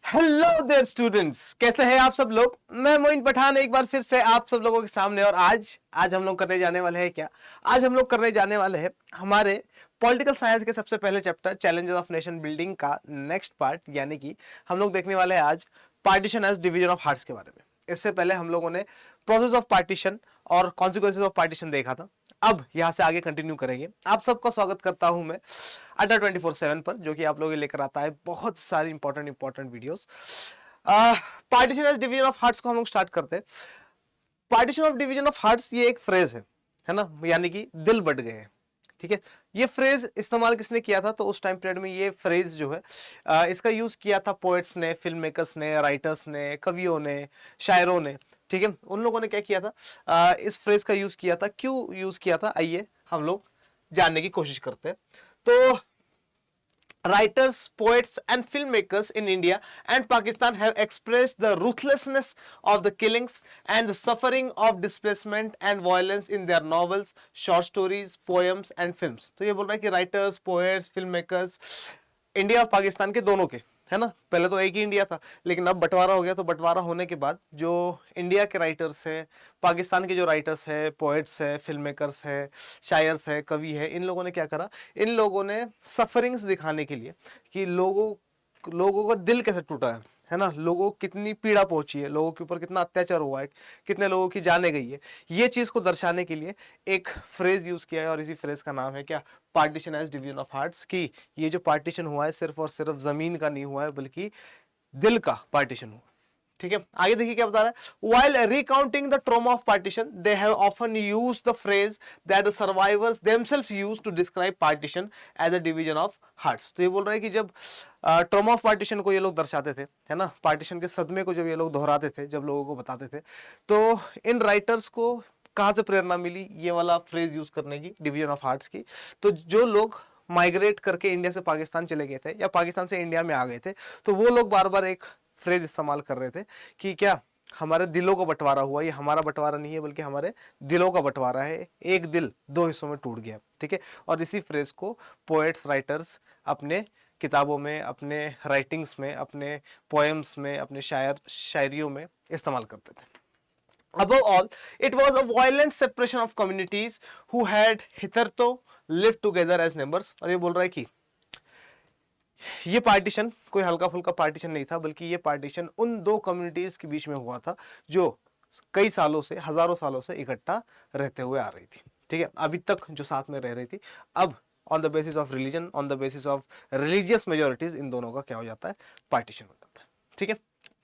Hello there students, कैसे हैं आप सब लोग। मैं मोइन पठान एक बार फिर से आप सब लोगों के सामने। और आज हम लोग करने जाने वाले हैं क्या। आज हम लोग करने जाने वाले हैं हमारे पॉलिटिकल साइंस के सबसे पहले chapter challenges of nation building का नेक्स्ट पार्ट, यानी कि हम लोग देखने वाले हैं आज partition as division of hearts के बारे में। इससे पहले हम लोगों ने प्रोसेस ऑफ पार्टीशन और कॉन्सिक्वेंसेज ऑफ पार्टीशन देखा था। अब यहां से आगे कंटिन्यू करेंगे। आप सबका स्वागत करता हूं मैं अड्डा 24/7 पर, जो कि आप लोगों लेकर आता है बहुत सारी important videos. Partition as division of hearts को हम लोग स्टार्ट करते हैं। Partition of division of hearts ये एक फ्रेज है ना, यानी कि दिल बट गए हैं। ठीक है, ये फ्रेज इस्तेमाल किसने किया था? तो उस टाइम पीरियड में ये फ्रेज जो है इसका यूज किया था पोएट्स ने, फिल्म मेकर्स ने, राइटर्स ने, कवियों ने, शायरों ने। ठीक है, उन लोगों ने क्या किया था, इस फ्रेज का यूज किया था। क्यों यूज किया था, आइए हम लोग जानने की कोशिश करते हैं। तो writers, poets and filmmakers in India and Pakistan have expressed the ruthlessness of the killings and the suffering of displacement and violence in their novels, short stories, poems and films। तो ये बोल रहा है कि writers, poets, film makers India और पाकिस्तान के दोनों के, है ना। पहले तो एक ही इंडिया था, लेकिन अब बंटवारा हो गया। तो बंटवारा होने के बाद जो इंडिया के राइटर्स है, पाकिस्तान के जो राइटर्स है, पोएट्स है, फिल्म मेकर्स है, शायर्स है, कवि है, इन लोगों ने क्या करा, इन लोगों ने सफरिंग्स दिखाने के लिए कि लोगों का दिल कैसे टूटा है ना, लोगों को कितनी पीड़ा पहुंची है, लोगों के ऊपर कितना अत्याचार हुआ है, कितने लोगों की जाने गई है, ये चीज को दर्शाने के लिए एक फ्रेज यूज किया है। और इसी फ्रेज का नाम है क्या, partition as division of hearts. की ये जो पार्टीशन हुआ है सिर्फ और सिर्फ जमीन का नहीं हुआ है, बल्कि दिल का पार्टीशन हुआ। ठीक है, आगे देखिए क्या बता रहा है। While recounting the trauma of partition, they have often used the phrase that the survivors themselves used to describe partition as a division of hearts। तो ये बोल रहा है कि जब ट्रॉमा ऑफ पार्टीशन को ये लोग दर्शाते थे, है ना, पार्टीशन के सदमे को जब ये लोग दोहराते थे, जब लोगों को बताते थे, तो इन राइटर्स को कहाँ से प्रेरणा मिली ये वाला फ्रेज यूज करने की, डिवीजन ऑफ हार्ट्स की। तो जो लोग माइग्रेट करके इंडिया से पाकिस्तान चले गए थे या पाकिस्तान से इंडिया में आ गए थे, तो वो लोग बार बार एक फ्रेज इस्तेमाल कर रहे थे कि क्या, हमारे दिलों का बंटवारा हुआ। ये हमारा बंटवारा नहीं है, बल्कि हमारे दिलों का बंटवारा है। एक दिल दो हिस्सों में टूट गया। ठीक है, और इसी फ्रेज को पोएट्स, राइटर्स अपने किताबों में, अपने राइटिंग्स में, अपने पोएम्स में, अपने शायरियों में इस्तेमाल करते थे। Above all, it was a violent separation of communities who had hitherto lived together as neighbors। और ये बोल रहा है कि ये पार्टीशन कोई हल्का फुल्का पार्टीशन नहीं था, बल्कि ये पार्टीशन उन दो कम्युनिटीज के बीच में हुआ था जो कई सालों से, हजारों सालों से इकट्ठा रहते हुए आ रही थी। ठीक है, अभी तक जो साथ में रह रही थी, अब on the basis of religion, on the basis of religious majorities, इन दोनों का क्या हो जाता है, पार्टीशन हो जाता है। ठीक है,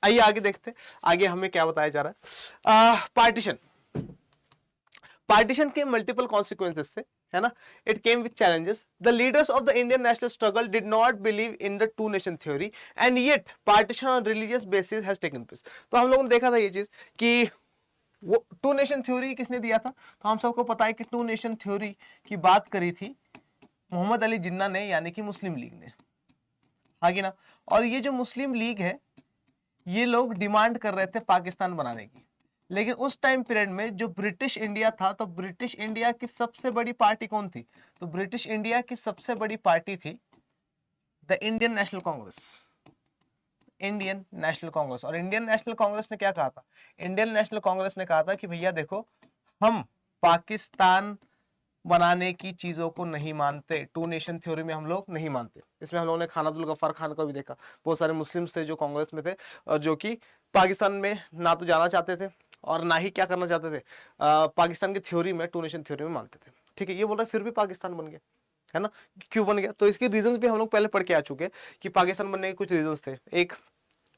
आइए आगे देखते हैं, आगे हमें क्या बताया जा रहा है। पार्टीशन के मल्टीपल कॉन्सिक्वेंसेस से, है ना, it came with challenges. The leaders of the Indian national struggle did not believe in the two nation theory and yet partition on religious basis has taken place. तो हम लोगों ने देखा था ये चीज कि वो टू नेशन थ्योरी किसने दिया था। तो हम सबको पता है कि टू नेशन थ्योरी की बात करी थी मोहम्मद अली जिन्ना ने, यानी कि मुस्लिम लीग ने, आगे ना। और ये जो मुस्लिम लीग है, ये लोग डिमांड कर रहे थे पाकिस्तान बनाने की। लेकिन उस टाइम पीरियड में जो ब्रिटिश इंडिया था, तो ब्रिटिश इंडिया की सबसे बड़ी पार्टी कौन थी? तो ब्रिटिश इंडिया की सबसे बड़ी पार्टी थी the Indian national Congress. Indian national Congress. और इंडियन नेशनल कांग्रेस ने क्या कहा था? इंडियन नेशनल कांग्रेस ने कहा था कि भैया देखो, हम पाकिस्तान बनाने की चीजों को नहीं मानते, टू नेशन थ्योरी में हम लोग नहीं मानते। इसमें हम लोगों ने खान अब्दुल गफ्फार खान का भी देखा, बहुत सारे मुस्लिम्स थे जो कांग्रेस में थे, जो कि पाकिस्तान में ना तो जाना चाहते थे और ना ही क्या करना चाहते थे, पाकिस्तान की थ्योरी में, टू नेशन थ्योरी में मानते थे। ठीक है, ये बोल रहे फिर भी पाकिस्तान बन गया, है ना। क्यों बन गया? तो इसके रीजंस भी हम लोग पहले पढ़ के आ चुके हैं कि पाकिस्तान बनने के कुछ रीजंस थे। एक,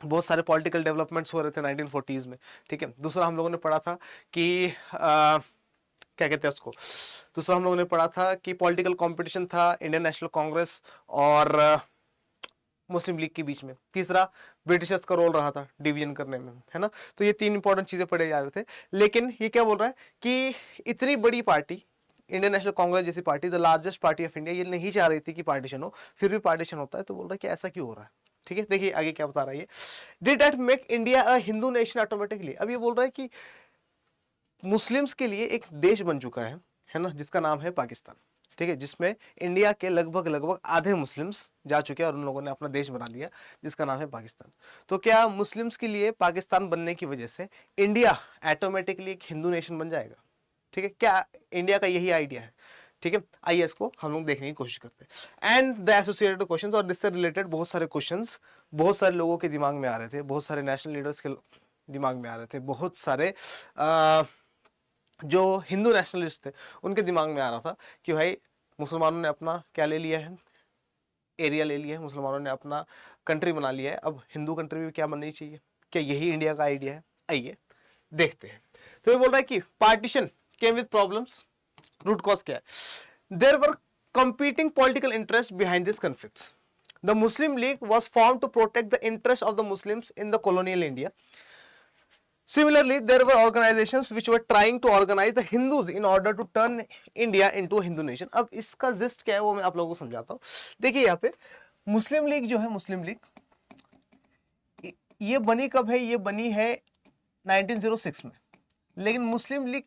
बहुत सारे पॉलिटिकल डेवलपमेंट्स हो रहे थे 1940s में। ठीक है, दूसरा हम लोगों ने पढ़ा था कि क्या कहते हैं उसको, दूसरा हम लोगों ने पढ़ा था कि पॉलिटिकल कंपटीशन था इंडियन नेशनल कांग्रेस और मुस्लिम लीग के बीच में। तीसरा, ब्रिटिशर्स का रोल रहा था डिवीजन करने में, है ना। तो ये तीन इंपॉर्टेंट चीजें पढ़े जा रहे थे। लेकिन ये क्या बोल रहा है कि इतनी बड़ी पार्टी, इंडियन नेशनल कांग्रेस जैसी party, the largest party of India, ये नहीं चाह रही थी कि पार्टीशन हो, फिर भी पार्टीशन होता है। तो बोल रहा है कि ऐसा क्यों हो रहा है। ठीक है, देखिए आगे क्या बता रहा है ये। Did that make India a Hindu nation automatically. अब ये बोल रहा है कि मुस्लिम्स के लिए एक देश बन चुका है ना, जिसका नाम है पाकिस्तान। ठीक है, जिसमें इंडिया के लगभग लगभग आधे मुस्लिम्स जा चुके हैं और उन लोगों ने अपना देश बना लिया जिसका नाम है पाकिस्तान। तो क्या मुस्लिम्स के लिए पाकिस्तान बनने की वजह से इंडिया ऑटोमेटिकली एक हिंदू नेशन बन जाएगा? ठीक है, क्या इंडिया का यही आइडिया है? ठीक है, आइए इसको हम लोग देखने की कोशिश करते हैं। एंड द एसोसिएटेड क्वेश्चंस, और इससे रिलेटेड बहुत सारे क्वेश्चंस बहुत सारे लोगों के दिमाग में आ रहे थे, बहुत सारे नेशनल लीडर्स के दिमाग में आ रहे थे, बहुत सारे जो हिंदू नेशनलिस्ट थे उनके दिमाग में आ रहा था कि भाई मुसलमानों ने अपना क्या ले लिया है, एरिया ले लिया है, मुसलमानों ने अपना कंट्री बना लिया है, अब हिंदू कंट्री भी क्या बननी चाहिए? क्या यही इंडिया का आइडिया है? आइए देखते हैं। तो ये बोल रहा है कि partition came with problems, root cause क्या है? There were competing political interest behind this conflicts. The Muslim League was formed to protect the interest of the Muslims in the colonial India. Similarly, there were organizations which were trying to organize the Hindus in order to turn India into a Hindu nation. अब इसका gist क्या है वो मैं आप लोगों को समझाता हूँ। देखिए यहाँ पे मुस्लिम लीग जो है, मुस्लिम लीग ये बनी कब है? ये बनी है 1906 में। लेकिन मुस्लिम लीग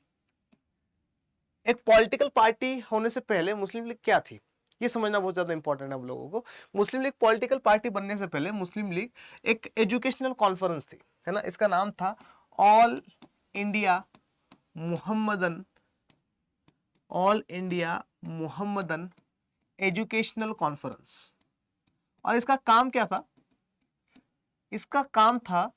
एक पॉलिटिकल पार्टी होने से पहले मुस्लिम लीग क्या थी ये समझना बहुत ज्यादा इंपॉर्टेंट है आप लोगों को। मुस्लिम लीग पॉलिटिकल पार्टी बनने से पहले मुस्लिम लीग एक एजुकेशनल कॉन्फ्रेंस थी, है ना। इसका नाम था all India Muhammadan educational conference. और इसका काम क्या था? इसका काम था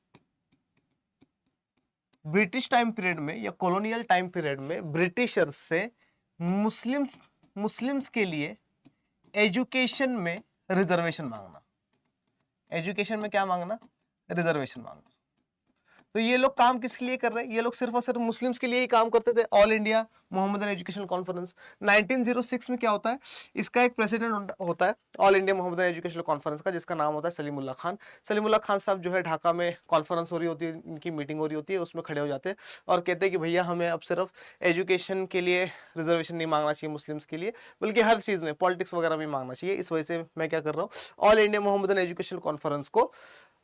ब्रिटिश टाइम पीरियड में या कॉलोनियल टाइम पीरियड में ब्रिटिशर्स से मुस्लिम्स के लिए एजुकेशन में रिजर्वेशन मांगना। एजुकेशन में क्या मांगना? रिजर्वेशन मांगना। तो ये लोग काम किसके लिए कर रहे हैं? ये लोग सिर्फ और सिर्फ मुस्लिम्स के लिए ही काम करते थे। All India Mohammedan educational conference 1906 में क्या होता है? इसका एक प्रेसिडेंट होता है all India Mohammedan educational conference का, जिसका नाम होता है सलीमुल्लाह खान। सलीमुल्लाह खान साहब जो है ढाका में कॉन्फ्रेंस हो रही होती है, इनकी मीटिंग हो रही होती है, उसमें खड़े हो जाते हैं और कहते हैं कि भैया हमें अब सिर्फ एजुकेशन के लिए रिजर्वेशन नहीं मांगना चाहिए मुस्लिम्स के लिए, बल्कि हर चीज़ में पॉलिटिक्स वगैरह भी मांगना चाहिए। इस वजह से मैं क्या कर रहा हूँ, all India Mohammedan educational conference को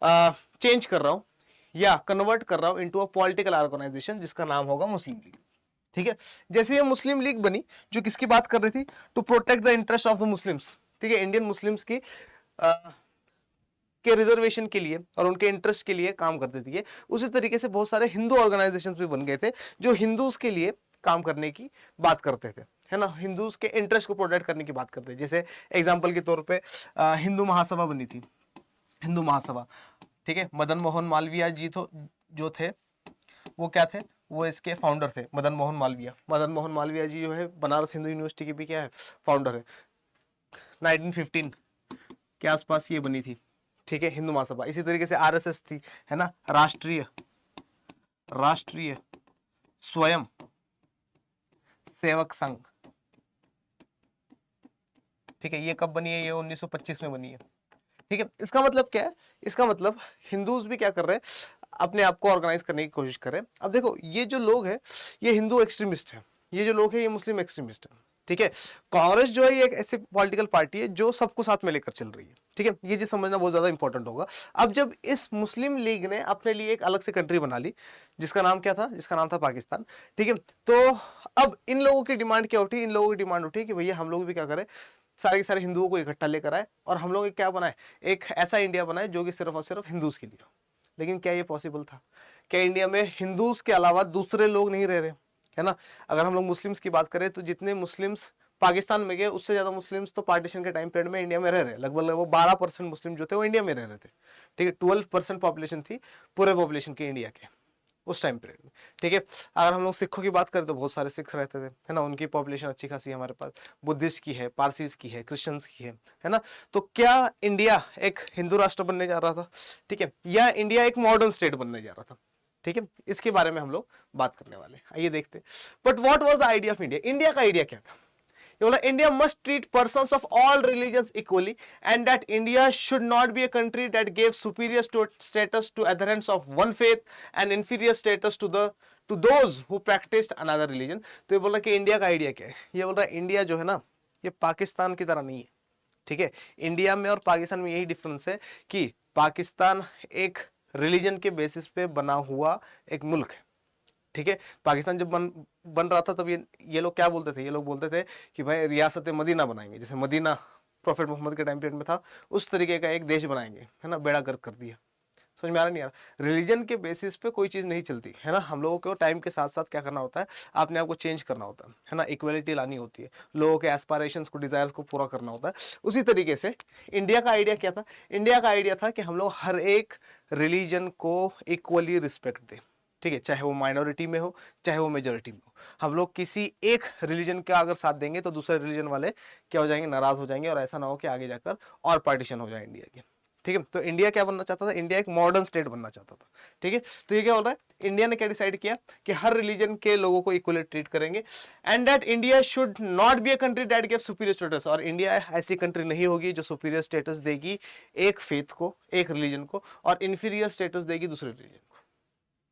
चेंज कर रहा हूँ या कन्वर्ट कर रहा हूं इनटू अ पॉलिटिकल ऑर्गेनाइजेशन जिसका नाम होगा मुस्लिम लीग। ठीक है, जैसे ये मुस्लिम लीग बनी जो किसकी बात कर रही थी? To protect the interest of the Muslims. ठीक है, इंडियन मुस्लिम्स की के रिजर्वेशन के लिए और उनके इंटरेस्ट के लिए काम करती थी। उसी तरीके से बहुत सारे हिंदू ऑर्गेनाइजेशंस भी बन गए थे जो हिंदूज के लिए काम करने की बात करते थे, है ना, हिंदूज के इंटरेस्ट को प्रोटेक्ट करने की बात करते थे। जैसे एग्जाम्पल के तौर पर हिंदू महासभा बनी थी, हिंदू महासभा। ठीक है, मदन मोहन मालवीय जी तो जो थे वो क्या थे? वो इसके फाउंडर थे, मदन मोहन मालवीय। मदन मोहन मालवीय जी जो है बनारस हिंदू यूनिवर्सिटी के भी क्या है? फाउंडर है। 1915 के आसपास ये बनी थी। ठीक है, हिंदू महासभा। इसी तरीके से आरएसएस थी, है ना, राष्ट्रीय स्वयं सेवक संघ। ठीक है, ये कब बनी है? ये 1925 में बनी है। ठीक है, इसका मतलब क्या है? इसका मतलब हिंदूज भी क्या कर रहे हैं? अपने आप को ऑर्गेनाइज करने की कोशिश कर रहे हैं। अब देखो ये जो लोग हैं ये हिंदू एक्सट्रीमिस्ट हैं, ये जो लोग हैं ये मुस्लिम एक्सट्रीमिस्ट हैं। ठीक है, कांग्रेस जो है ये एक ऐसी पॉलिटिकल पार्टी है जो सबको साथ में लेकर चल रही है। ठीक है, ये चीज समझना बहुत ज्यादा इंपॉर्टेंट होगा। अब जब इस मुस्लिम लीग ने अपने लिए एक अलग से कंट्री बना ली जिसका नाम क्या था? जिसका नाम था पाकिस्तान। ठीक है, तो अब इन लोगों की डिमांड क्या उठी? इन लोगों की डिमांड उठी कि भैया हम लोग भी क्या करें, सारे के सारे हिंदुओं को इकट्ठा लेकर आए और हम लोग क्या बनाए? एक ऐसा इंडिया बनाए जो कि सिर्फ और सिर्फ हिंदूज के लिए हो। लेकिन क्या ये पॉसिबल था? क्या इंडिया में हिंदूज के अलावा दूसरे लोग नहीं रह रहे, है ना? अगर हम लोग मुस्लिम्स की बात करें तो जितने मुस्लिम्स पाकिस्तान में गए उससे ज्यादा मुस्लिम्स तो पार्टीशन के टाइम पीरियड में इंडिया में रह रहे। लगभग 12% मुस्लिम जो थे वो इंडिया में रह रहे थे। ठीक है, 12% पॉपुलेशन थी पूरे पॉपुलेशन की इंडिया के उस टाइम पीरियड में। ठीक है, अगर हम लोग सिखों की बात करें तो बहुत सारे सिख रहते थे, है ना, उनकी पॉपुलेशन अच्छी खासी हमारे पास। बुद्धिस्ट की है, पारसीज की है, क्रिश्चियंस की है ना। तो क्या इंडिया एक हिंदू राष्ट्र बनने जा रहा था? ठीक है, या इंडिया एक मॉडर्न स्टेट बनने जा रहा था? ठीक है, इसके बारे में हम लोग बात करने वाले हैं। आइए देखते हैं। But what was the idea of India? India का आइडिया क्या था? India must treat persons of all religions equally and that India should not be a country that gave superior status to adherents of one faith and inferior status to those who practiced another religion. तो ये बोल रहा है कि India का idea क्या है? ये बोल रहा है इंडिया जो है ना ये पाकिस्तान की तरह नहीं है। ठीक है, इंडिया में और पाकिस्तान में यही डिफरेंस है कि पाकिस्तान एक रिलीजन के बेसिस पे बना हुआ एक मुल्क है। ठीक है, पाकिस्तान जब बन रहा था तब ये लोग क्या बोलते थे, ये लोग बोलते थे कि भाई रियासत मदीना बनाएंगे, जैसे मदीना प्रॉफेट मोहम्मद के टाइम पीरियड में था, उस तरीके का एक देश बनाएंगे, है ना, बेड़ा गर्क कर दिया। समझ में आ रहा नहीं आ रहा? रिलीजन के बेसिस पे कोई चीज नहीं चलती है ना, हम लोगों को टाइम के साथ साथ क्या करना होता है, अपने आप को चेंज करना होता है ना, इक्वलिटी लानी होती है, लोगों के एस्पायरेशंस को, डिजायर्स को पूरा करना होता है। उसी तरीके से इंडिया का आइडिया क्या था, इंडिया का आइडिया था कि हम लोग हर एक रिलीजन को इक्वली रिस्पेक्ट दें, ठीक है, चाहे वो माइनॉरिटी में हो चाहे वो मेजोरिटी में हो। हम लोग किसी एक रिलीजन का अगर साथ देंगे तो दूसरे रिलीजन वाले क्या हो जाएंगे, नाराज हो जाएंगे, और ऐसा ना हो कि आगे जाकर और पार्टीशन हो जाए इंडिया की। ठीक है, तो इंडिया क्या बनना चाहता था, इंडिया एक मॉडर्न स्टेट बनना चाहता था। ठीक है, तो ये क्या बोल रहा है, इंडिया ने क्या डिसाइड किया कि हर रिलीजन के लोगों को इक्वली ट्रीट करेंगे, and that India should not be a country that gives superior status, और इंडिया ऐसी कंट्री नहीं होगी जो सुपीरियर स्टेटस देगी एक फेथ को, एक रिलीजन को, और इंफीरियर स्टेटस देगी दूसरे रिलीजन को।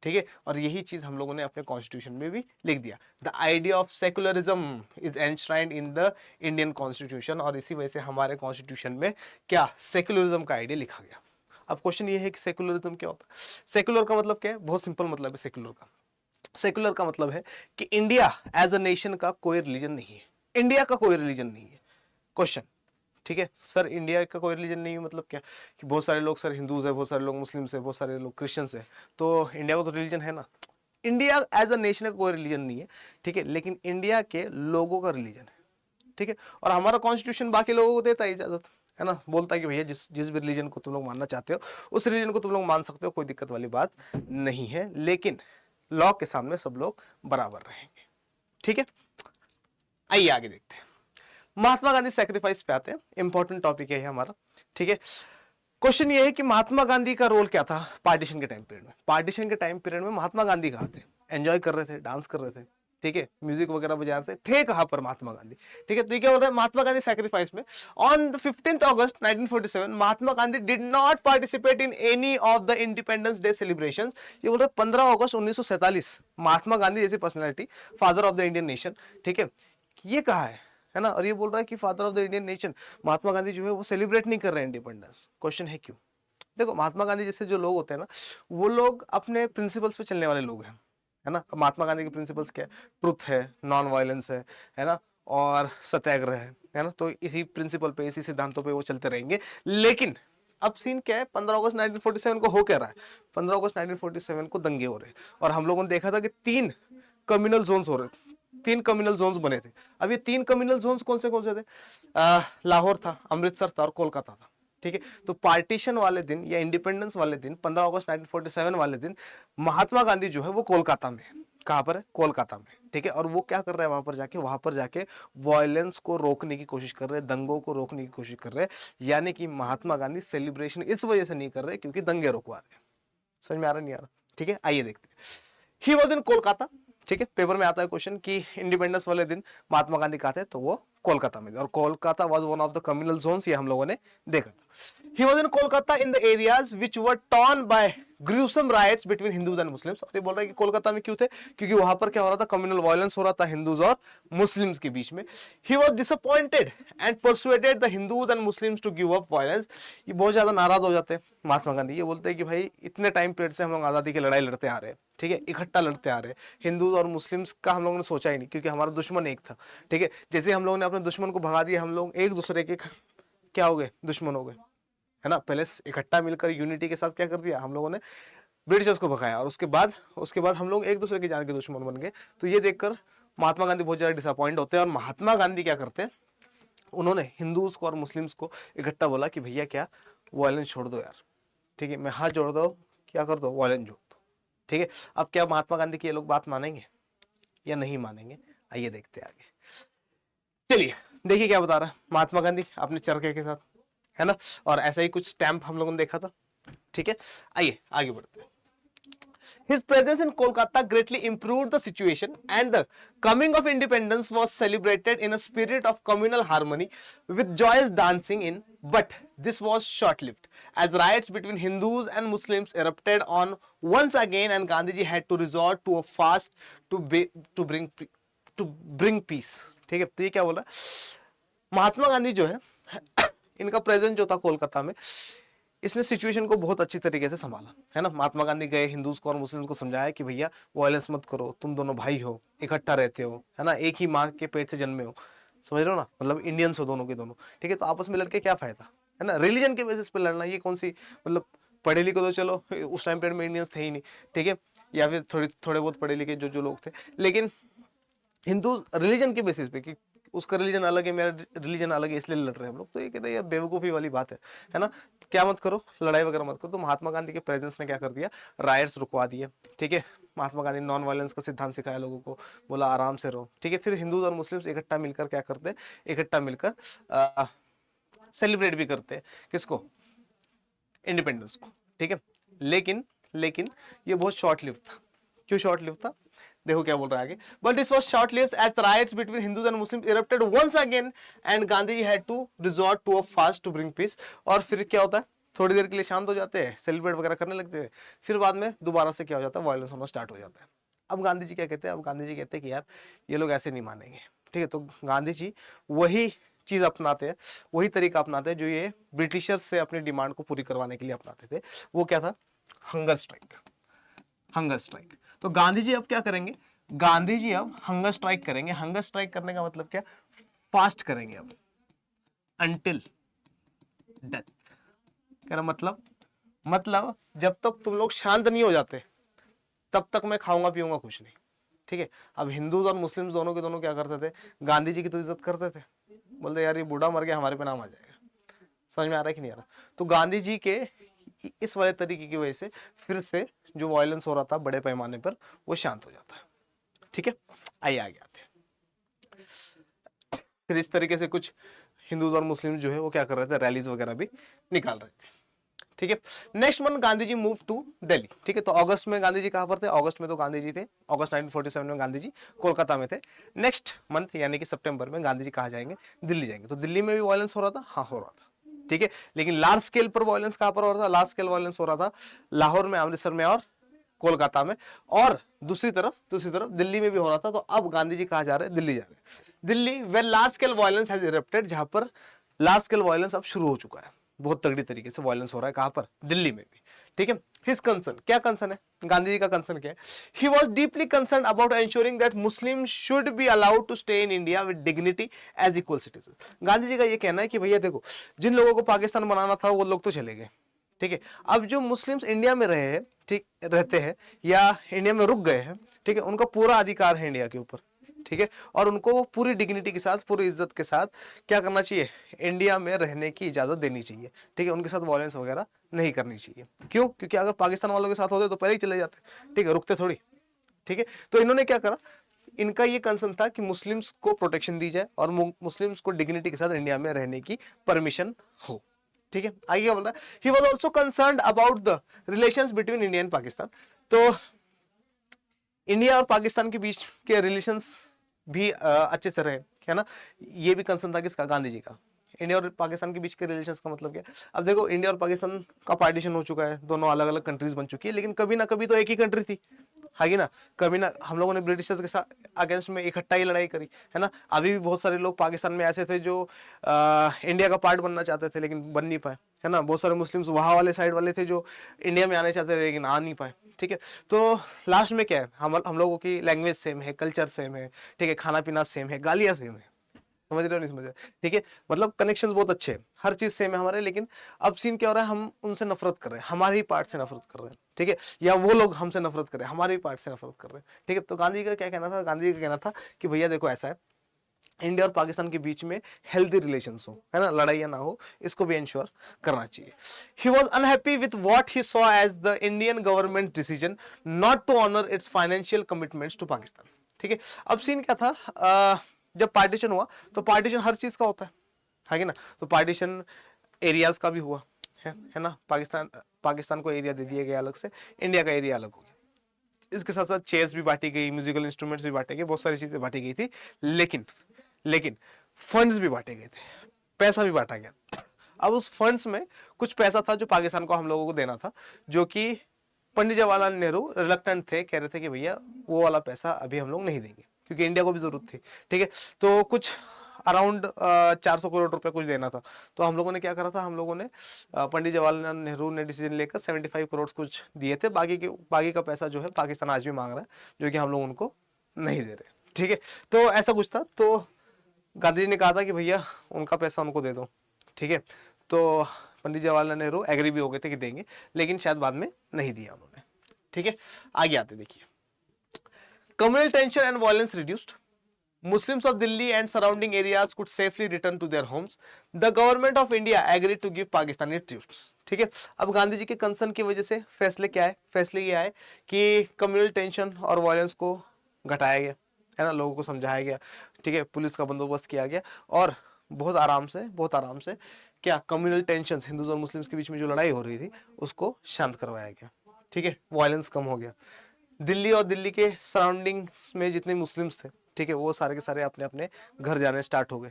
ठीक है, और यही चीज हम लोगों ने अपने कॉन्स्टिट्यूशन में भी लिख दिया। The idea of secularism is enshrined in the Indian constitution, और इसी वजह से हमारे कॉन्स्टिट्यूशन में क्या सेकुलरिज्म का आइडिया लिखा गया। अब क्वेश्चन ये है कि सेकुलरिज्म क्या होता है, सेकुलर का मतलब क्या है, बहुत सिंपल मतलब है सेकुलर का। सेकुलर का मतलब है कि इंडिया एज अ नेशन का कोई रिलीजन नहीं है, इंडिया का कोई रिलीजन नहीं है। क्वेश्चन, ठीक है सर, इंडिया का कोई रिलीजन नहीं है मतलब क्या, कि बहुत सारे लोग सर हिंदूज है, बहुत सारे लोग मुस्लिम्स है, बहुत सारे लोग क्रिश्चियंस है, तो इंडिया का तो रिलीजन है ना। इंडिया एज अ नेशन का कोई रिलीजन नहीं है, ठीक है, लेकिन इंडिया के लोगों का रिलीजन है। ठीक है, और हमारा कॉन्स्टिट्यूशन बाकी लोगों को देता है इजाजत, है ना, बोलता है कि भैया जिस जिस भी रिलीजन को तुम लोग मानना चाहते हो उस रिलीजन को तुम लोग मान सकते हो, कोई दिक्कत वाली बात नहीं है, लेकिन लॉ के सामने सब लोग बराबर रहेंगे। ठीक है, आइए आगे देखते हैं, महात्मा गांधी सैक्रिफाइस पे आते हैं, इंपॉर्टेंट टॉपिक है हमारा। ठीक है, क्वेश्चन ये है कि महात्मा गांधी का रोल क्या था पार्टीशन के टाइम पीरियड में। पार्टीशन के टाइम पीरियड में महात्मा गांधी कहाँ थे, एंजॉय कर रहे थे, डांस कर रहे थे, ठीक है, म्यूजिक वगैरह बजा रहे थे कहाँ पर महात्मा गांधी। ठीक है, तो ये क्या बोल रहा है, महात्मा गांधी सैक्रिफाइस में on the 15th August 1947 Mahatma Gandhi did not participate in any of the independence day celebrations. ये बोल रहे 15 अगस्त 1947 महात्मा गांधी जैसी personality, father of the Indian nation, ठीक है, ये कहा है ना, और ये बोल रहा है कि father of the Indian nation Mahatma Gandhi जो है वो सेलिब्रेट नहीं कर रहे हैं इंडिपेंडेंस। क्वेश्चन है क्यों। देखो, महात्मा गांधी जैसे जो लोग होते हैं ना, वो लोग अपने प्रिंसिपल्स पे चलने वाले लोग हैं, है ना। महात्मा गांधी के प्रिंसिपल्स क्या है, ट्रुथ है, नॉन वायलेंस है ना, और सत्याग्रह है ना, तो इसी प्रिंसिपल पे, इसी सिद्धांतों पे वो चलते रहेंगे। लेकिन अब सीन क्या है, 15 अगस्त 1947 को हो क्या रहा है, 15 अगस्त 1947 को दंगे हो रहे हैं, और हम लोगों ने देखा था कि 3 कम्युनल जोन्स हो रहे थे, 3 कम्युनल जोन्स बने थे। अब ये 3 कम्युनल जोन्स कौन से थे, लाहौर था, अमृतसर था और कोलकाता था। ठीक है, तो पार्टीशन वाले दिन या इंडिपेंडेंस वाले दिन, 15 अगस्त 1947 वाले दिन, महात्मा गांधी जो है वो कोलकाता में, कहां पर है, कोलकाता में। ठीक है, और वो क्या कर रहे हैं वहां पर जाके वायलेंस को रोकने की कोशिश कर रहे हैं, दंगों को रोकने की कोशिश कर रहे हैं। यानी कि महात्मा गांधी सेलिब्रेशन इस वजह से नहीं कर रहे क्योंकि दंगे रुकवा रहे हैं। समझ में आ रहा नहीं आ रहा। ठीक है, आइए देखते हैं, ही वॉज इन कोलकाता। ठीक है, पेपर में आता है क्वेश्चन कि इंडिपेंडेंस वाले दिन महात्मा गांधी कहा थे, तो वो कोलकाता में थे, और Kolkata was one of the communal zones, ये हम लोगों ने देखा था। He was in Kolkata in the areas which were torn by gruesome riots between Hindus and Muslims. और ये बोल रहा है कि कोलकाता में क्यों थे, क्योंकि वहां पर क्या हो रहा था, कम्युनल वायलेंस हो रहा था हिंदूज और मुस्लिम्स के बीच में। He was disappointed and persuaded the Hindus and Muslims to give up violence. ये बहुत ज्यादा नाराज हो जाते हैं महात्मा गांधी, ये बोलते हैं कि भाई इतने टाइम पीरियड से हम लोग आजादी की लड़ाई लड़ते आ रहे हैं, ठीक है, इकट्ठा लड़ते आ रहे हैं, हिंदू और मुस्लिम्स का हम लोगों ने सोचा ही नहीं, क्योंकि हमारा दुश्मन एक था। ठीक है, जैसे हम लोगों ने अपने दुश्मन को भगा दिया, हम लोग एक दूसरे के क्या हो गए, दुश्मन हो गए, है ना। पहले इकट्ठा मिलकर यूनिटी के साथ क्या कर दिया हम लोगों ने, ब्रिटिशर्स को भगाया, और उसके बाद हम लोग एक दूसरे की जान के दुश्मन बन गए। तो ये देखकर महात्मा गांधी बहुत ज्यादा डिसअपॉइंट होते हैं, और महात्मा गांधी क्या करते हैं, उन्होंने हिंदूज को और मुस्लिम्स को इकट्ठा बोला कि भैया क्या वायलेंस छोड़ दो यार, ठीक है, मैं हाथ जोड़ दो, क्या कर दो, वायलेंस जोड़ दो। ठीक है, अब क्या महात्मा गांधी की ये लोग बात मानेंगे या नहीं मानेंगे, आइए देखते हैं आगे। चलिए देखिए क्या बता रहा है महात्मा गांधी अपने चरखे के साथ, है ना, और ऐसा ही कुछ स्टैंप हम लोगों ने देखा था। ठीक है, आइए आगे बढ़ते हैं। His presence in Kolkata greatly improved the situation, and the coming of independence was celebrated in a spirit of communal harmony with joyous dancing in. But this was short-lived, as riots between Hindus and Muslims erupted on once again, and Gandhiji had to resort to a fast to bring peace. ठीक है, तो ये क्या बोला, महात्मा गांधी जो है इनका presence जो था कोलकाता में, इसने सिचुएशन को बहुत अच्छी तरीके से संभाला, है ना। महात्मा गांधी गए, हिंदूज को और मुस्लिम्स को समझाया कि भैया वायलेंस मत करो, तुम दोनों भाई हो, इकट्ठा रहते हो, है ना, एक ही माँ के पेट से जन्मे हो, समझ रहे हो ना, मतलब इंडियंस हो दोनों के दोनों, ठीक है। तो आपस में लड़के क्या फायदा, है ना, रिलीजन के बेसिस पे लड़ना, ये कौन सी, मतलब पढ़े लिखे तो चलो उस टाइम पीरियड में इंडियंस थे ही नहीं, ठीक है, या फिर थोड़े बहुत पढ़े लिखे जो जो लोग थे, लेकिन हिंदू रिलीजन के बेसिस पे कि उसका रिलीजन अलग है, मेरा रिलीजन अलग है, इसलिए लड़ रहे हैं हम लोग, तो ये कहते हैं बेवकूफ़ी वाली बात है ना। क्या मत करो, लड़ाई वगैरह मत करो। तो महात्मा गांधी के प्रेजेंस ने क्या कर दिया, राइट्स रुकवा दिए, ठीक है। महात्मा गांधी नॉन वायलेंस का सिद्धांत सिखाया लोगों को, बोला आराम से रहो, ठीक है। फिर हिंदू और मुस्लिम्स इकट्ठा मिलकर क्या करते, इकट्ठा मिलकर सेलिब्रेट भी करते हैं किसको, इंडिपेंडेंस को, ठीक है। लेकिन लेकिन ये बहुत शॉर्ट लिव था। क्यों शॉर्ट लिव था, देखो क्या बोल रहा है आगे, but this was short lived as the riots between Hindus and Muslims erupted once again and Gandhi had to resort to a fast to bring peace. और फिर क्या होता है, थोड़ी देर के लिए शांत हो जाते हैं, सेलिब्रेट वगैरह करने लगते हैं, फिर बाद में दोबारा से क्या हो जाता है, वायलेंस होना स्टार्ट हो जाता है। अब गांधी जी क्या कहते हैं, अब गांधी जी कहते हैं कि यार ये लोग ऐसे नहीं मानेंगे, ठीक है। तो गांधी जी वही चीज अपनाते हैं, वही तरीका अपनाते हैं जो ये ब्रिटिशर्स से अपनी डिमांड को पूरी करवाने के लिए अपनाते थे। वो क्या था, हंगर स्ट्राइक, हंगर स्ट्राइक। तो गांधी जी अब क्या करेंगे, गांधी जी अब हंगर स्ट्राइक करेंगे। हंगर स्ट्राइक करने का मतलब क्या, फास्ट करेंगे अब अंटिल डेथ। कह रहा मतलब जब तक तुम लोग शांत नहीं हो जाते तब तक मैं खाऊंगा पीऊंगा कुछ नहीं, ठीक है। अब हिंदू और मुस्लिम दोनों के दोनों क्या करते थे, गांधी जी की तो इज्जत करते थे, बोलते यार ये बूढ़ा मर गया, हमारे पे नाम आ जाएगा। समझ में आ रहा है कि नहीं आ रहा। तो गांधी जी के इस वाले तरीके की वजह से फिर से जो वायलेंस हो रहा था बड़े पैमाने पर वो शांत हो जाता है, ठीक है। आइए आगे आते हैं। फिर इस तरीके से कुछ हिंदूज और मुस्लिम जो है वो क्या कर रहे थे, रैलीज वगैरह भी निकाल रहे थे, ठीक है। Next month Gandhi ji move to Delhi, ठीक है। तो अगस्त में गांधी जी कहां पर थे, अगस्त में तो गांधी जी थे, अगस्त 1947 में गांधी जी कोलकाता में थे। नेक्स्ट मंथ यानी कि सितंबर में गांधी जी कहां जाएंगे, दिल्ली जाएंगे। तो दिल्ली में भी वायलेंस हो रहा था, हाँ हो रहा था, ठीक है। लेकिन लार्ज स्केल पर वायलेंस कहां पर हो रहा था, लार्ज स्केल वायलेंस हो रहा था लाहौर में, अमृतसर में और कोलकाता में। और दूसरी तरफ दिल्ली में भी हो रहा था। तो अब गांधी जी कहां जा रहे हैं, दिल्ली जा रहे हैं। Delhi where large scale violence has erupted, जहां पर लार्ज स्केल वायलेंस अब शुरू हो चुका है, बहुत तगड़ी तरीके से वायलेंस हो रहा है, कहां पर, दिल्ली में भी, ठीक है। हिज कंसर्न, क्या कंसर्न है गांधी जी का, कंसर्न क्या है, he was deeply concern about ensuring that Muslim should be allowed to stay in India with dignity as equal citizen. Gandhi ji का ये कहना है कि भैया देखो, जिन लोगों को पाकिस्तान बनाना था वो लोग तो चले गए, ठीक है। अब जो मुस्लिम्स इंडिया में रहे हैं, ठीक रहते हैं या इंडिया में रुक गए हैं, ठीक है, उनका पूरा अधिकार है इंडिया के ऊपर, ठीक है। और उनको पूरी डिग्निटी के साथ, पूरी इज्जत के साथ क्या करना चाहिए, इंडिया में रहने की इजाजत देनी चाहिए, ठीक है। उनके साथ वायलेंस वगैरह नहीं करनी चाहिए। क्यों, क्योंकि अगर पाकिस्तान वालों के साथ होते तो पहले ही चले जाते, ठीक है, रुकते थोड़ी, ठीक है। तो इन्होंने क्या करा, इनका ये कंसर्न था कि मुस्लिम्स को प्रोटेक्शन दी जाए और मुस्लिम्स को डिग्निटी के साथ इंडिया में रहने की परमिशन हो, ठीक है। आगे क्या बोल रहा है, he was also concern about the relations between India and Pakistan. तो इंडिया और पाकिस्तान के बीच के रिलेशंस भी अच्छे से रहे, है ना। ये भी कंसर्न था किसका, गांधी जी का। इंडिया और पाकिस्तान के बीच के रिलेशंस का मतलब क्या, अब देखो इंडिया और पाकिस्तान का पार्टीशन हो चुका है, दोनों अलग अलग कंट्रीज बन चुकी है, लेकिन कभी ना कभी तो एक ही कंट्री थी, है ना। कभी ना हम लोगों ने ब्रिटिशर्स के साथ अगेंस्ट में इकट्ठा ही लड़ाई करी, है ना। अभी भी बहुत सारे लोग पाकिस्तान में ऐसे थे जो इंडिया का पार्ट बनना चाहते थे लेकिन बन नहीं पाए, है ना। बहुत सारे मुस्लिम्स वहाँ वाले साइड वाले थे जो इंडिया में आने चाहते थे लेकिन आ नहीं पाए, ठीक है। तो लास्ट में क्या है, हम लोगों की लैंग्वेज सेम है, कल्चर सेम है, ठीक है, खाना पीना सेम है, गालियाँ सेम है, समझ रहे हो नहीं समझ रहे, ठीक है। मतलब कनेक्शंस बहुत अच्छे हैं, हर चीज सेम है हमारे, लेकिन अब सीन क्या हो रहा है, हम उनसे नफरत कर रहे हैं, हमारे ही पार्ट से नफरत कर रहे हैं, ठीक है, या वो लोग हमसे नफरत कर रहे हैं, हमारे ही पार्ट से नफरत कर रहे हैं, ठीक है। तो गांधी का क्या कहना था, गांधी जी का कहना था कि भैया देखो ऐसा है, इंडिया और पाकिस्तान के बीच में हेल्दी रिलेशंस हो, है ना, लड़ाइयाँ ना हो, इसको भी इंश्योर करना चाहिए। He was unhappy with what he saw as the Indian government decision not to honour its financial commitments to Pakistan, ठीक है। अब सीन क्या था, जब पार्टीशन हुआ तो पार्टीशन हर चीज का होता है कि ना। तो पार्टीशन एरियाज का भी हुआ है ना। पाकिस्तान को एरिया दे दिया गया अलग से, इंडिया का एरिया अलग हो गया। इसके साथ साथ चेयर्स भी बांटी गई, म्यूजिकल इंस्ट्रूमेंट्स भी बांटे गए, बहुत सारी चीजें बांटी गई थी, लेकिन फंड्स भी बांटे गए थे, पैसा भी बांटा गया। अब उस फंड्स में कुछ पैसा था जो पाकिस्तान को हम लोगों को देना था, जो कि पंडित जवाहरलाल नेहरू रिलक्टेंट थे, कह रहे थे कि भैया वो वाला पैसा अभी हम लोग नहीं देंगे क्योंकि इंडिया को भी जरूरत थी, ठीक है। तो कुछ अराउंड 400 करोड़ रुपए कुछ देना था। तो हम लोगों ने क्या करा था, हम लोगों ने पंडित जवाहरलाल नेहरू ने डिसीजन लेकर 75 करोड़ कुछ दिए थे। बाकी का पैसा जो है पाकिस्तान आज भी मांग रहा है, जो कि हम लोग उनको नहीं दे रहे। ठीक है, तो ऐसा कुछ था। तो गांधी जी ने कहा था कि भैया उनका पैसा उनको दे दो। ठीक है, तो पंडित जवाहरलाल नेहरू एग्री भी हो गए थे कि देंगे, लेकिन शायद बाद में नहीं दिया उन्होंने। ठीक है, आगे आते देखिए। Communal tension and violence reduced, Muslims of Delhi and surrounding areas could safely return to their homes. The government of India agreed to give Pakistan its troops. ठीक है, अब गांधी जी के कंसर्न की वजह से फैसले क्या है, फैसले ये आए कि कम्युनल टेंशन और वायलेंस को घटाया गया, है ना, लोगों को समझाया गया। ठीक है, पुलिस का बंदोबस्त किया गया और बहुत आराम से क्या कम्युनल टेंशन, हिंदूज और मुस्लिम्स के बीच में जो लड़ाई हो रही थी उसको शांत करवाया गया। ठीक है, वायलेंस कम हो गया। दिल्ली और दिल्ली के सराउंडिंग्स में जितने मुस्लिम्स थे, ठीक है, वो सारे के सारे अपने अपने घर जाने स्टार्ट हो गए।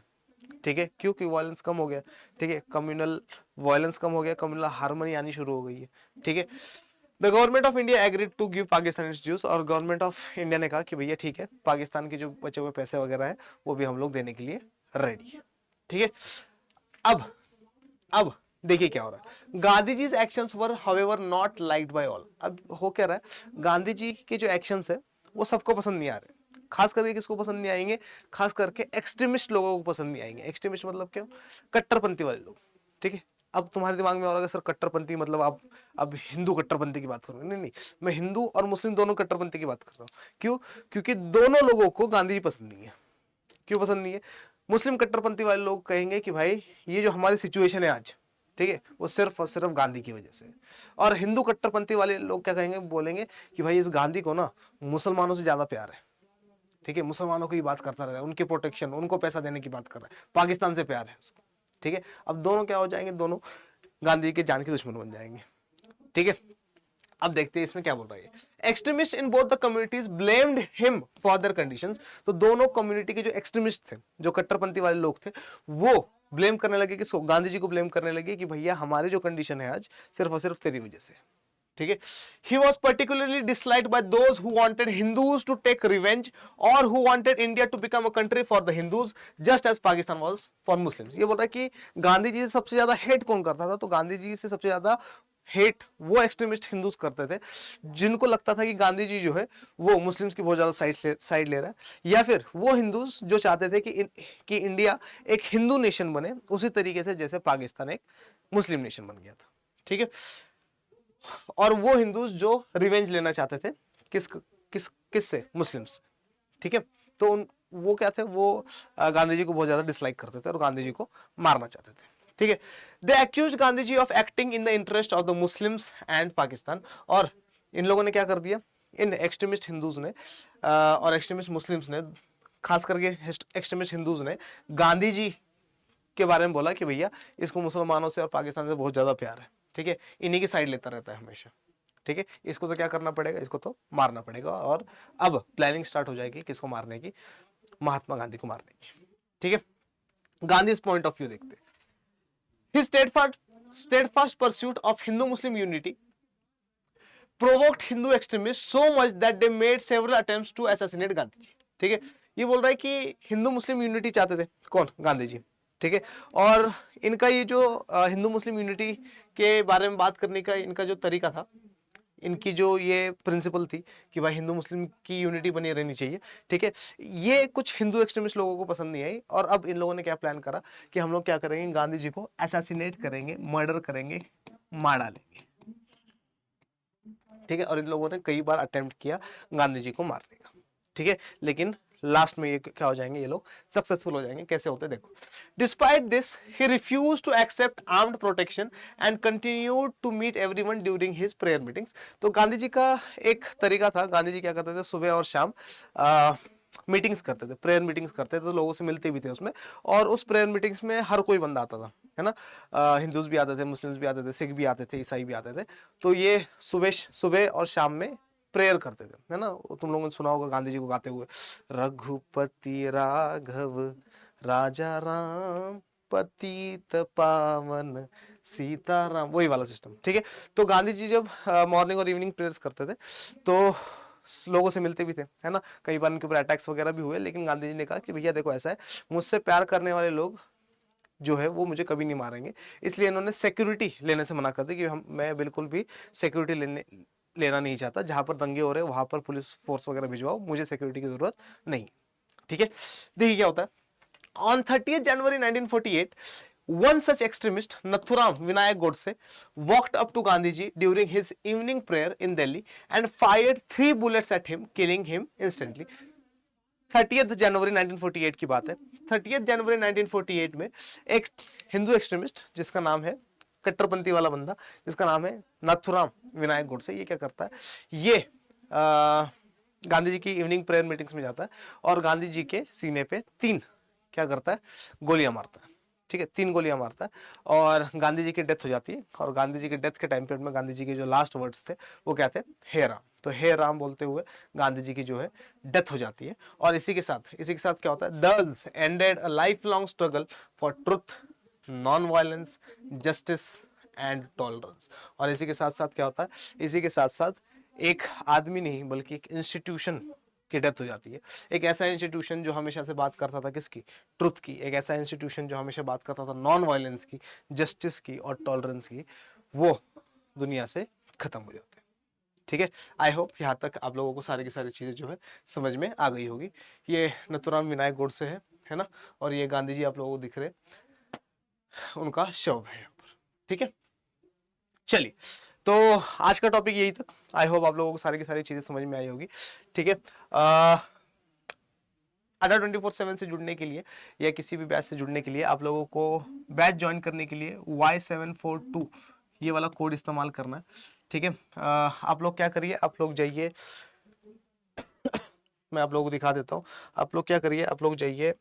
ठीक है, क्योंकि वायलेंस कम हो गया। ठीक है, कम्युनल वायलेंस कम हो गया, कम्युनल हार्मनी आनी शुरू हो गई है। ठीक है, the government of India agreed to give Pakistan its dues, और गवर्नमेंट ऑफ इंडिया ने कहा कि भैया ठीक है, पाकिस्तान के जो बचे हुए पैसे वगैरह है वो भी हम लोग देने के लिए रेडी है। ठीक है, अब देखिए क्या हो रहा है। Gandhi ji actions were however not liked by all. अब हो क्या रहा है, गांधी जी के जो एक्शंस है वो सबको पसंद नहीं आ रहे। खास करके किसको पसंद नहीं आएंगे, खास करके एक्सट्रीमिस्ट लोगों को पसंद नहीं आएंगे। एक्सट्रीमिस्ट मतलब क्या, कट्टरपंथी वाले लोग। ठीक है, अब तुम्हारे दिमाग में आ रहा है सर कट्टरपंथी मतलब आप अब हिंदू कट्टरपंथी की बात करोगे। नहीं नहीं, मैं हिंदू और मुस्लिम दोनों कट्टरपंथी की बात कर रहा हूँ। क्यों, क्योंकि दोनों लोगों को गांधी जी पसंद नहीं है। क्यों पसंद नहीं है, मुस्लिम कट्टरपंथी वाले लोग कहेंगे कि भाई ये जो हमारी सिचुएशन है आज, ठीक है, वो सिर्फ और सिर्फ गांधी की वजह से। और हिंदू कट्टरपंथी वाले लोग क्या कहेंगे, बोलेंगे कि भाई इस गांधी को ना मुसलमानों से ज्यादा प्यार है। ठीक है, मुसलमानों की बात करता रहता है, उनके प्रोटेक्शन, उनको पैसा देने की बात कर रहा है, पाकिस्तान से प्यार है उसको। ठीक है, अब दोनों क्या हो जाएंगे, दोनों गांधी के जान के दुश्मन बन जाएंगे। ठीक है, अब देखते हैं इसमें क्या बोल रहा है। Extremist in both the communities blamed him for their conditions. तो दोनों कम्युनिटी के जो एक्सट्रीमिस्ट थे, जो कट्टरपंथी वाले लोग थे, वो ब्लेम करने लगे कि गांधी जी को ब्लेम करने लगे कि भैया हमारे जो कंडीशन है आज सिर्फ और सिर्फ तेरी वजह से। ठीक है, he was particularly disliked by those who wanted Hindus to take revenge or who wanted India to become a country for the Hindus just as Pakistan was for Muslims। ये बोल रहा है कि गांधी जी से सबसे ज्यादा हेट कौन करता था, तो गांधी जी से सबसे ज्यादा हेट वो एक्सट्रीमिस्ट हिंदूज करते थे जिनको लगता था कि गांधी जी जो है वो मुस्लिम्स की बहुत ज्यादा साइड ले रहा है, या फिर वो हिंदूज जो चाहते थे कि इंडिया एक हिंदू नेशन बने उसी तरीके से जैसे पाकिस्तान एक मुस्लिम नेशन बन गया था। ठीक है, और वो हिंदूज जो रिवेंज लेना चाहते थे किससे, मुस्लिम्स से। ठीक है, तो वो क्या थे, वो गांधी जी को बहुत ज्यादा डिसलाइक करते थे और गांधी जी को मारना चाहते थे। ठीक है, they accused Gandhi ji of acting in the interest of the Muslims and Pakistan. और इन लोगों ने क्या कर दिया, इन एक्सट्रीमिस्ट हिंदूज ने और एक्सट्रीमिस्ट मुस्लिम्स ने, खास करके एक्सट्रीमिस्ट हिंदूज ने गांधी जी के बारे में बोला कि भैया इसको मुसलमानों से और पाकिस्तान से बहुत ज्यादा प्यार है। ठीक है, इन्हीं की साइड लेता रहता है हमेशा। ठीक है, इसको तो क्या करना पड़ेगा, इसको तो मारना पड़ेगा। और अब प्लानिंग स्टार्ट हो जाएगी किसको मारने की, महात्मा गांधी को मारने की। ठीक है, गांधी पॉइंट ऑफ व्यू देखते हैं। His steadfast pursuit of Hindu-Muslim unity provoked Hindu extremists so much that they made several attempts to assassinate Gandhi जी। ठीक है, ये बोल रहा है कि हिंदू मुस्लिम यूनिटी चाहते थे कौन, गांधी जी। ठीक है, और इनका ये जो हिंदू मुस्लिम यूनिटी के बारे में बात करने का इनका जो तरीका था, इनकी जो ये प्रिंसिपल थी कि भाई हिंदू मुस्लिम की यूनिटी बनी रहनी चाहिए। ठीक है, ये कुछ हिंदू एक्सट्रीमिस्ट लोगों को पसंद नहीं आई, और अब इन लोगों ने क्या प्लान करा कि हम लोग क्या करेंगे, गांधी जी को असैसिनेट करेंगे, मर्डर करेंगे, मार डालेंगे। ठीक है, और इन लोगों ने कई बार अटेम्प्ट किया गांधी जी को मारने का। ठीक है, लेकिन लास्ट में ये क्या हो जाएंगे, ये लोग सक्सेसफुल हो जाएंगे। कैसे होते देखो। Despite this he refused to accept armed protection and continued to meet everyone during his prayer meetings. तो गांधी जी का एक तरीका था, गांधी जी क्या करते थे, सुबह और शाम मीटिंग्स करते थे, प्रेयर मीटिंग्स करते थे, तो लोगों से मिलते भी थे उसमें। और उस प्रेयर मीटिंग्स में हर कोई बंदा आता था, है ना, हिंदूज भी आते थे, मुस्लिम्स भी आते थे, सिख भी आते थे, ईसाई भी आते थे। तो ये सुबह और शाम में प्रेयर करते थे, है ना। तुम लोगों ने सुना होगा गांधी जी को गाते हुए, रघुपति राघव राजा राम पतित पावन सीताराम, वही वाला सिस्टम। ठीक है, तो गांधी जी जब मॉर्निंग और इवनिंग प्रेयर्स करते थे तो लोगों से मिलते भी थे, है ना, कई बार इनके ऊपर अटैक्स वगैरह भी हुए, लेकिन गांधी जी ने कहा कि भैया देखो ऐसा है, मुझसे प्यार करने वाले लोग जो है वो मुझे कभी नहीं मारेंगे। इसलिए इन्होंने सिक्योरिटी लेने से मना कर दी कि मैं बिल्कुल भी सिक्योरिटी लेना नहीं चाहता, जहां पर दंगे हो रहे हैं वहां पर पुलिस फोर्स वगैरह भिजवाओ, मुझे सिक्योरिटी की जरूरत नहीं। ठीक है, देखिए क्या होता है। On 30th January 1948, one such extremist, Nathuram Vinayak Godse, walked up to Gandhiji during his evening prayer in Delhi and fired 3 bullets at him, killing him instantly. 30th जनवरी 1948 की बात है। 30th जनवरी 1948 में एक हिंदू एक्सट्रीमिस्ट जिसका नाम है, कट्टरपंथी वाला बंदा जिसका नाम है नाथुराम विनायक गोडसे, ये क्या करता है, ये गांधी जी की इवनिंग प्रेयर मीटिंग्स में जाता है और गांधी जी के सीने पे 3 क्या करता है, गोलियां मारता है। ठीक है, 3 गोलियां मारता है और गांधी जी की डेथ हो जाती है। और गांधी जी के डेथ के टाइम पीरियड में गांधी जी के जो लास्ट वर्ड्स थे वो क्या थे, हे राम। तो हे राम बोलते हुए गांधी जी की जो है डेथ हो जाती है। और इसी के साथ क्या होता है, दस ended a life long struggle for truth, non violence, justice and tolerance. और इसी के साथ साथ क्या होता है, इसी के साथ साथ एक आदमी नहीं बल्कि एक इंस्टीट्यूशन की डेथ हो जाती है। एक ऐसा इंस्टीट्यूशन जो हमेशा से बात करता था किसकी, ट्रुथ की। एक ऐसा इंस्टीट्यूशन जो हमेशा बात करता था नॉन वायलेंस की, जस्टिस की और टॉलरेंस की, वो दुनिया से खत्म हो जाते हैं। ठीक है, आई होप यहाँ तक आप लोगों को सारी की सारी चीजें जो है समझ में आ गई होगी। ये नथुराम विनायक गोडसे है ना, और ये गांधी जी आप लोगों को दिख रहे, उनका शव है यहाँ पर। ठीक है, चलिए, तो आज का टॉपिक यही था। आई होप आप लोगों को सारी की सारी चीजें समझ में आई होगी। ठीक है, अड्डा 24/7 से जुड़ने के लिए या किसी भी बैच से जुड़ने के लिए आप लोगों को बैच ज्वाइन करने के लिए Y742 ये वाला कोड इस्तेमाल करना है। ठीक है, आप लोग क्या करिए, आप लोग जाइए, मैं आप लोगों को दिखा देता हूँ। आप लोग क्या करिए, आप लोग जाइए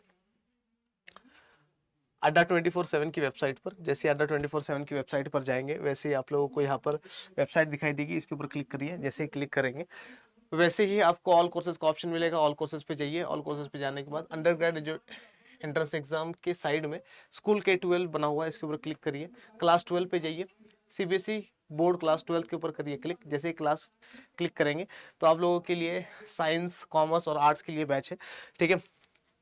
अड्डा 24/7 की वेबसाइट पर। जैसे अड्डा 24/7 की वेबसाइट पर जाएंगे वैसे ही आप लोगों को यहाँ पर वेबसाइट दिखाई देगी, इसके ऊपर क्लिक करिए। जैसे ही क्लिक करेंगे वैसे ही आपको ऑल कोर्सेज का ऑप्शन मिलेगा। ऑल कोर्सेज पे जाइए। ऑल कोर्सेज पे जाने के बाद अंडर ग्रेजुएट एंट्रेंस एग्जाम के साइड में स्कूल K-12 बना हुआ है, इसके ऊपर क्लिक करिए। क्लास 12 पे जाइए, CBSE बोर्ड क्लास 12 के ऊपर करिए क्लिक। जैसे ही क्लास क्लिक करेंगे तो आप लोगों के लिए साइंस, कॉमर्स और आर्ट्स के लिए बैच है। ठीक है,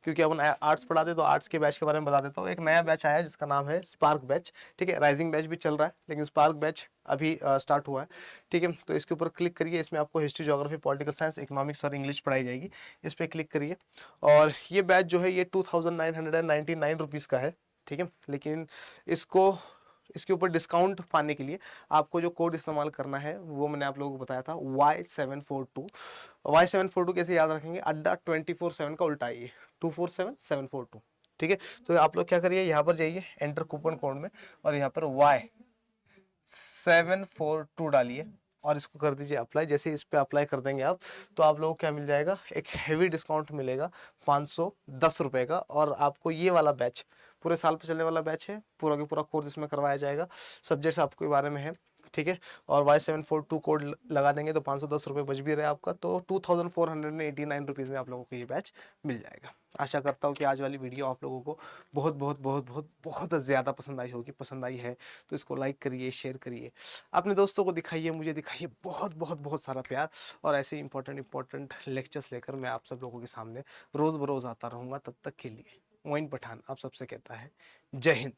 क्योंकि अपन आर्ट्स पढ़ाते तो आर्ट्स के बैच के बारे में बता देता हूँ। एक नया बैच आया है जिसका नाम है स्पार्क बैच। ठीक है, राइजिंग बैच भी चल रहा है लेकिन स्पार्क बैच अभी स्टार्ट हुआ है। ठीक है, तो इसके ऊपर क्लिक करिए। इसमें आपको history, geography, political science, economics और इंग्लिश पढ़ाई जाएगी। इस पर क्लिक करिए और ये बैच जो है ये 2999 रुपीज़ का है। ठीक है, लेकिन इसके ऊपर डिस्काउंट पाने के लिए आपको जो कोड इस्तेमाल करना है वो मैंने आप लोगों को बताया था, Y742। Y742 कैसे याद रखेंगे, अड्डा 24/7 का उल्टा है, 24/7 742। ठीक है, तो आप लोग क्या करिए, यहाँ पर जाइए एंटर कूपन कोड में और यहाँ पर Y742 डालिए और इसको कर दीजिए अप्लाई। जैसे इस पे अप्लाई कर देंगे आप तो आप लोगों को क्या मिल जाएगा, एक हैवी डिस्काउंट मिलेगा 510 रुपए का। और आपको ये वाला बैच पूरे साल पे चलने वाला बैच है, पूरा का पूरा कोर्स इसमें करवाया जाएगा। सब्जेक्ट्स आपके बारे में है। ठीक है, और Y742 कोड लगा देंगे तो 510 रुपये बच भी रहे आपका, तो 2489 रुपीज़ में आप लोगों को ये बैच मिल जाएगा। आशा करता हूँ कि आज वाली वीडियो आप लोगों को बहुत बहुत बहुत बहुत बहुत ज़्यादा पसंद आई होगी। पसंद आई है तो इसको लाइक करिए, शेयर करिए, अपने दोस्तों को दिखाइए, मुझे दिखाइए बहुत बहुत बहुत सारा प्यार। और ऐसे इंपॉर्टेंट लेक्चर्स लेकर मैं आप सब लोगों के सामने रोज़ बरोज़ आता रहूँगा। तब तक के लिए मोइन पठान आप सबसे कहता है जय हिंद।